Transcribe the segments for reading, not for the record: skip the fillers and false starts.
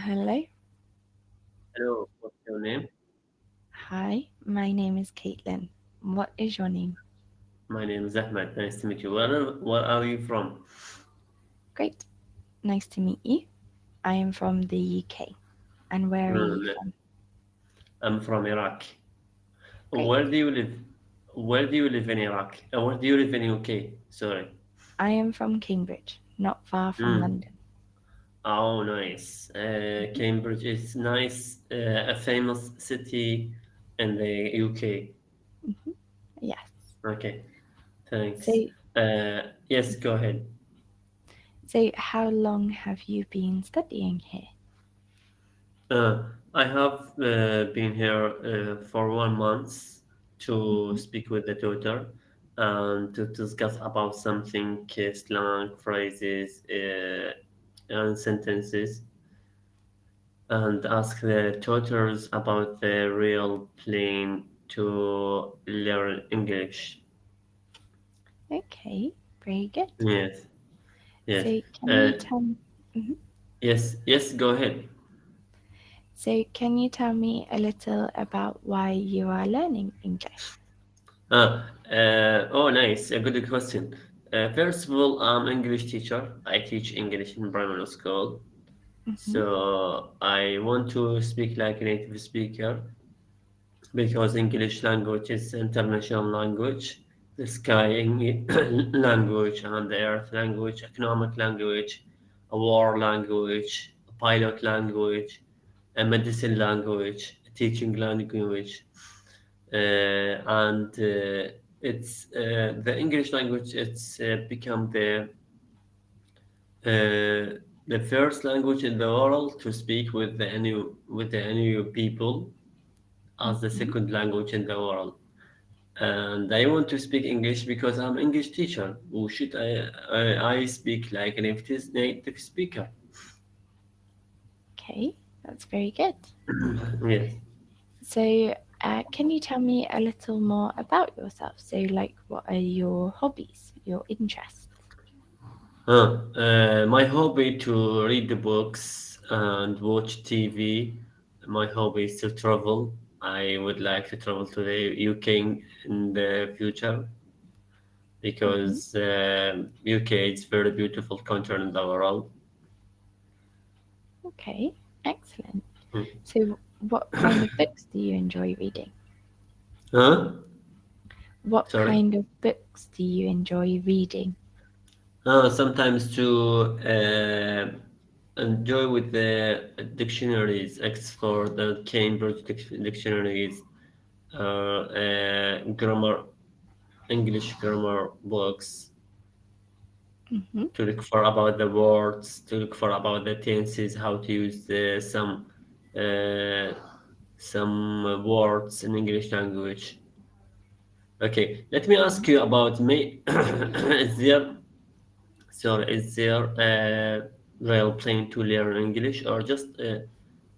Hello. Hello, what's your name? Hi, my name is Caitlin. What is your name? My name is Ahmed. Nice to meet you. Where are you from? Great. Nice to meet you. I am from the UK. And where are you Hmm, from? I'm from Iraq. Great. Where do you live? Where do you live in Iraq? Where do you live in UK? Sorry. I am from Cambridge, not far from Hmm. London. Oh, nice. Mhm. Cambridge is nice. A famous city in the UK. Mhm. Yes. Okay, So, thanks. Yes, go ahead. so how long have you been studying here? Uh, I have been here for 1 month to Mhm. speak with the tutor and to discuss about something, slang, phrases, and sentences, and ask the tutors about the real plan to learn English. Okay, very good. Yes, yes, So, can uh, you tell me? Mhm. yes. Go ahead. So, can you tell me a little about why you are learning English? Ah, oh, nice. A good question. First of all, I'm English teacher. I teach English in primary school. Mhm. So I want to speak like a native speaker because English language is international language. The sky language and the earth language, economic language, a war language, a pilot language, a medicine language, a teaching language, and it's the English language. It's become the first language in the world to speak with the new people as the Mhm. second language in the world. And I want to speak English because I'm English teacher. Or should I speak like a native speaker? Okay, that's very good. Yes. So, can you tell me a little more about yourself? So, like, what are your hobbies, your interests? My hobby to read the books and watch TV. My hobby is to travel. I would like to travel to the UK in the future Hmm. because UK is very beautiful country in the world. Okay, excellent. Hmm. So, what kind of books do you enjoy reading? Huh? What Sorry. kind of books do you enjoy reading? Sometimes to enjoy with the dictionaries, explore the Cambridge dictionaries, grammar, English grammar books, Hmm. to look for about the words, to look for about the tenses, how to use uh, some words in English language. Okay, let me ask you about me. Is there is there a real plan to learn English or just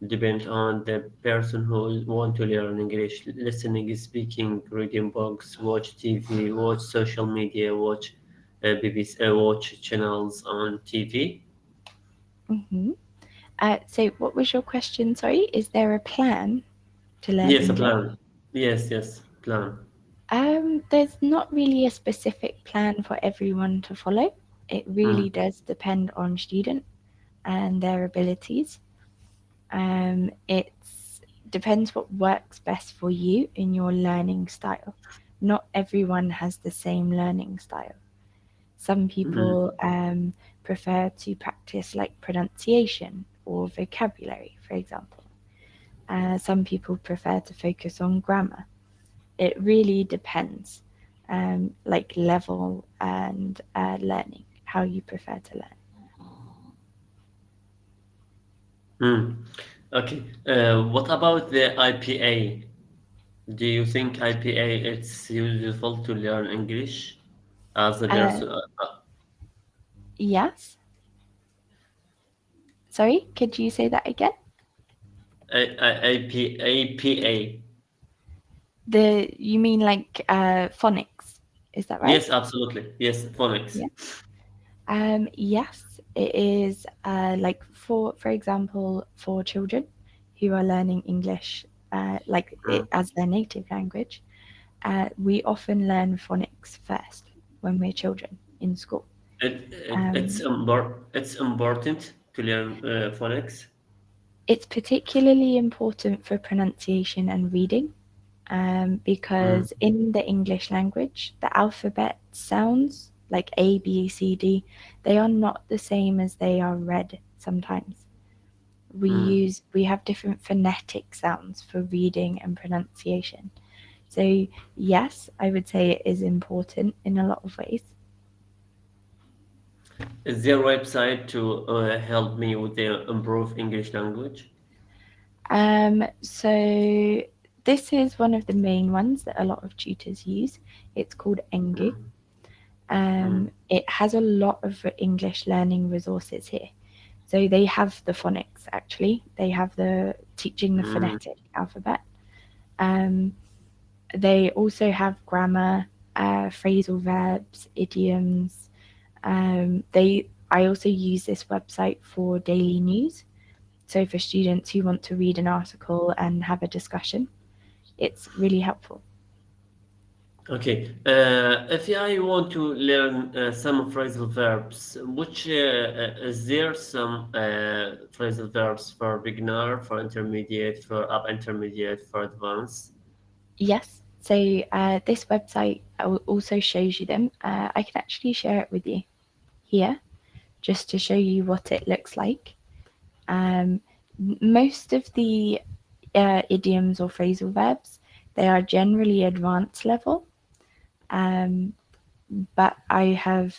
depend on the person who want to learn English, listening, speaking, reading books, watch TV, watch social media, watch BBC, watch channels on TV? Hmm. So, what was your question? Sorry, is there a plan to learn Yes, a English? plan. Yes, plan. There's not really a specific plan for everyone to follow. It Mm. really does depend on student and their abilities. It depends what works best for you in your learning style. Not everyone has the same learning style. Some Mm. people prefer to practice like pronunciation or vocabulary, for example. Some people prefer to focus on grammar. It really depends, like level and learning, how you prefer to learn. Mm. Okay. What about the IPA? Do you think IPA it's useful to learn English as a Uh, person? yes. Sorry, could you say that again? APA. The you mean like phonics? Is that right? Yes, absolutely. Yes, phonics. Yeah. Yes. It is like for example, for children who are learning English like Mm. it as their native language, we often learn phonics first when we're children in school. Um, It's important to learn phonics. it's particularly important for pronunciation and reading Mm. because in the English language, the alphabet sounds like A, B, C, D, they are not the same as they are read sometimes. Mm. We have different phonetic sounds for reading and pronunciation. So yes, I would say it is important in a lot of ways. Is there a website to help me with the improve English language? So this is one of the main ones that a lot of tutors use. It's called Engu. Mm. Mm. It has a lot of English learning resources here. So they have the phonics actually. They have the teaching the Mm. phonetic alphabet. Um, they also have grammar, phrasal verbs, idioms. I also use this website for daily news. So for students who want to read an article and have a discussion, it's really helpful. Okay. If I want to learn some phrasal verbs, which is there some phrasal verbs for beginner, for intermediate, for up intermediate, for advanced? Yes. So this website also shows you them. I can actually share it with you here just to show you what it looks like. Um, Most of the idioms or phrasal verbs, they are generally advanced level, um, but I have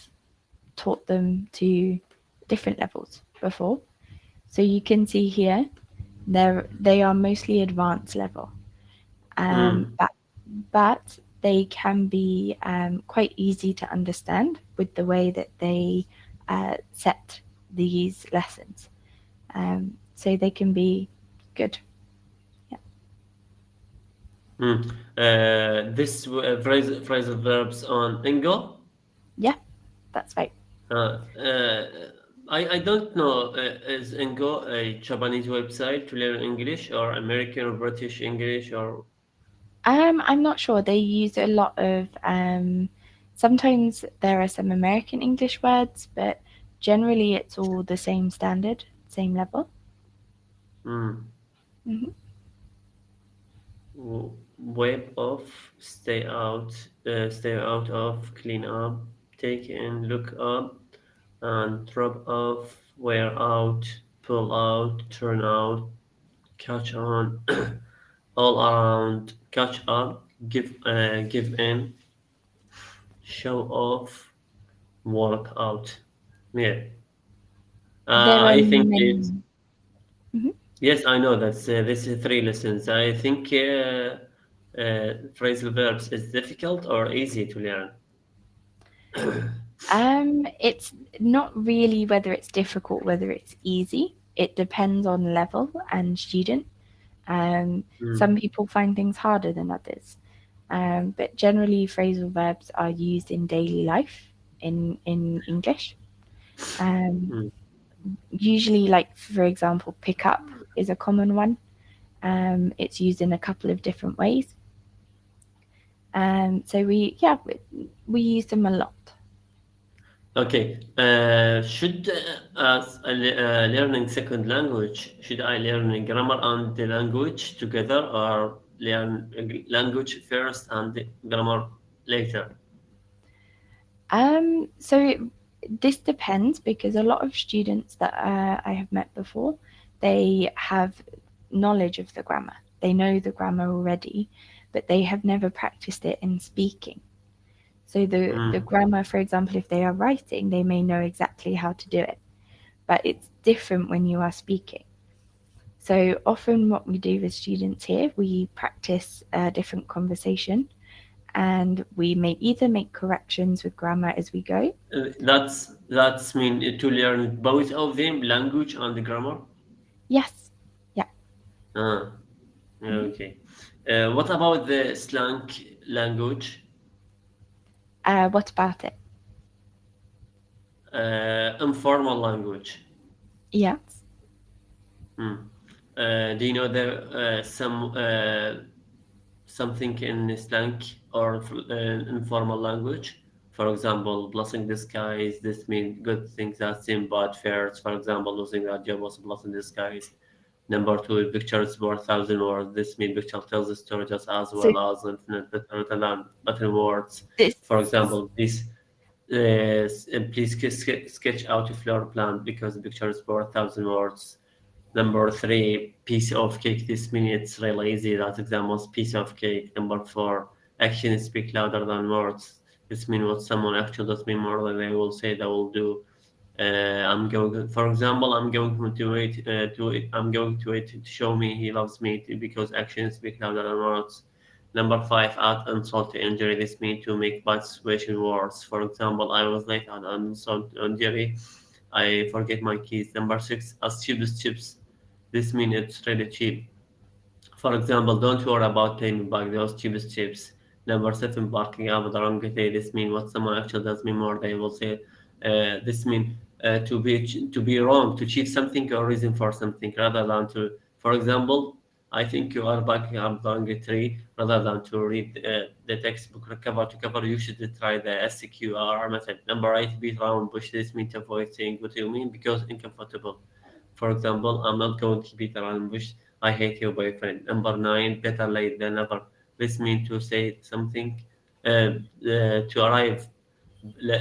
taught them to different levels before. So you can see here, they are mostly advanced level, Mm. but they can be quite easy to understand with the way that they set these lessons. So they can be good. Yeah, Mm. This phrasal verbs on Ingo. yeah, that's right. Uh, uh, I don't know. Is Ingo a Japanese website to learn English or American or British English or? I'm not sure. They use a lot of. Sometimes there are some American English words, but generally it's all the same standard, same level. Mm. Hmm. Wipe off, stay out of, clean up, take in, look up, and drop off, wear out, pull out, turn out, catch on, all around, catch up, give in, show off, walk out. Yeah, There are I think it's many. Mhm. yes, I know that's this is three lessons. I think phrasal verbs is difficult or easy to learn. It's not really whether it's difficult, whether it's easy. It depends on level and student. Some Mm, people find things harder than others. But generally, phrasal verbs are used in daily life in English. Um, mm. Usually, like for example, pick up is a common one. It's used in a couple of different ways. So we use them a lot. Okay. Should as learning second language, should I learn grammar and the language together, or learn language first and the grammar later? So this depends because a lot of students that I have met before, they have knowledge of the grammar. They know the grammar already, but they have never practiced it in speaking. So the Mm. grammar, for example, if they are writing, they may know exactly how to do it, but it's different when you are speaking. So often, what we do with students here, we practice a different conversation, and we may either make corrections with grammar as we go. That's mean to learn both of them, language and the grammar. Yes, yeah. Ah, yeah, Mhm. okay. What about the slang language? What about it? Informal language. Yes. Hmm. Do you know something in slang or informal language? For example, blessing disguise. This means good things that seem bad first. For example, losing a job was a blessing disguise. Number two, pictures worth thousand words. This means picture tells the story just as So well as infinite better than better words. this, For example, please sketch out a floor plan because the picture is worth thousand words. Number three, piece of cake. This means it's really easy. That examples piece of cake. Number four, actions speak louder than words. This means what someone actually does mean more than they will say they will do. For example, I'm going to wait to show me he loves me because actions speak louder than words. Number five, add insult to injury. This means to make bad situation worse. For example, I was late on insult to injury. I forget my keys. Number six, as cheap as chips. This means it's really cheap. For example, don't worry about paying back those cheapest chips. Number seven, barking up the wrong day. This means what someone actually does mean more. They will say, this means to be wrong, to cheat something or reason for something, rather than to. For example, I think you are barking up the wrong tree, rather than to read the textbook cover to cover. You should try the SQR method. Number eight, beat around bush. This means to avoid saying what you mean because uncomfortable. For example, I'm not going to beat around bush. I hate your boyfriend. Number nine, better late than never. This means to say something to arrive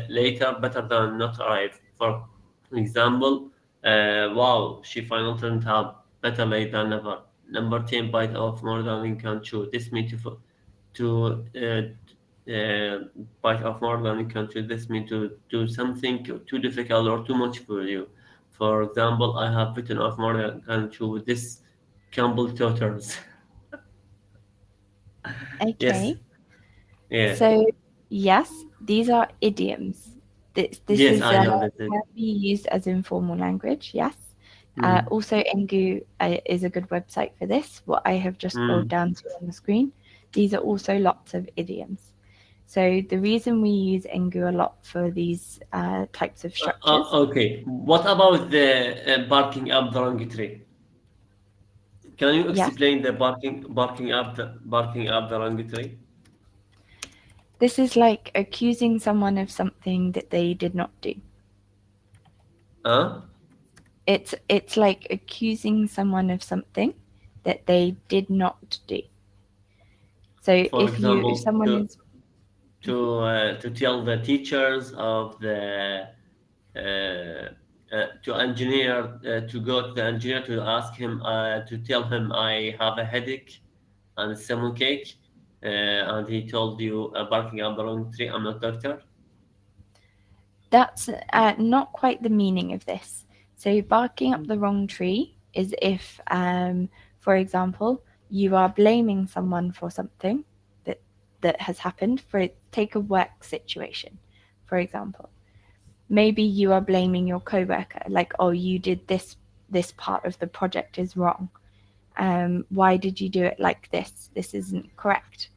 later better than not arrive. For example, wow, she finally turned up. Better late than never. Number 10, bite off more than you can chew. This means to bite off more than you can chew. This means to do something too difficult or too much for you. For example, I have bitten off more than I can chew with this Campbell Totters. Yes, okay. yeah, So yes, these are idioms. This yes, is I know that. can be used as informal language. Yes. Mm, Also, Engu is a good website for this. What I have just scrolled mm. down to on the screen. These are also lots of idioms. So the reason we use Engu a lot for these types of structures. Okay, what about the barking up the wrong tree? Can you Yes, explain the barking up the wrong tree? this is like accusing someone of something that they did not do. Huh? It's like accusing someone of something that they did not do. So For if example, someone to is to uh, to tell the teachers of the to engineer to go to the engineer to ask him to tell him I have a headache and stomach cake, and he told you barking up the wrong tree. I'm not doctor. that's not quite the meaning of this. So barking up the wrong tree is if, for example, you are blaming someone for something that has happened. For take a work situation, for example, maybe you are blaming your coworker, like, oh, you did this part of the project is wrong. Why did you do it like this? This isn't correct.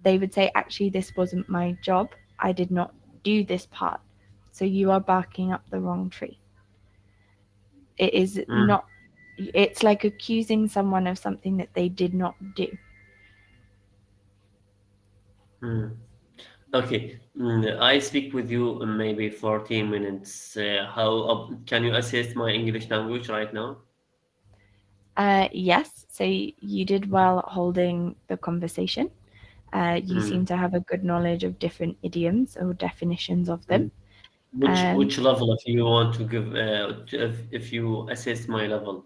They would say, actually, this wasn't my job. I did not do this part. So you are barking up the wrong tree. It is Mm, not, it's like accusing someone of something that they did not do. mm. Okay, I speak with you in maybe 14 minutes. Can you assess my English language right now? Yes, so you did well holding the conversation. You seem Mm, to have a good knowledge of different idioms or definitions of them. mm. Which Um, which level if you want to give if you assess my level?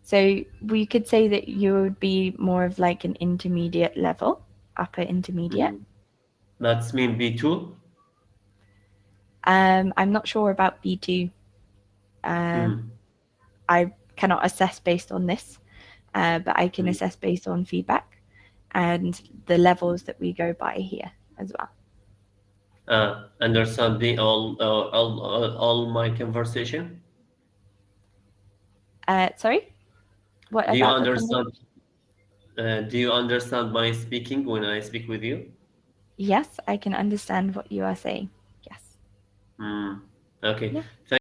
so we could say that you would be more of like an intermediate level, upper intermediate. Mm. That's mean B2? I'm not sure about B2. Um, Mm. I cannot assess based on this, but I can Mm. assess based on feedback and the levels that we go by here as well. Understand the all my conversation? Sorry, what Do you about the conversation? understand do you understand my speaking when I speak with you? Yes, I can understand what you are saying. Yes. Mm. Okay. Yeah. Thank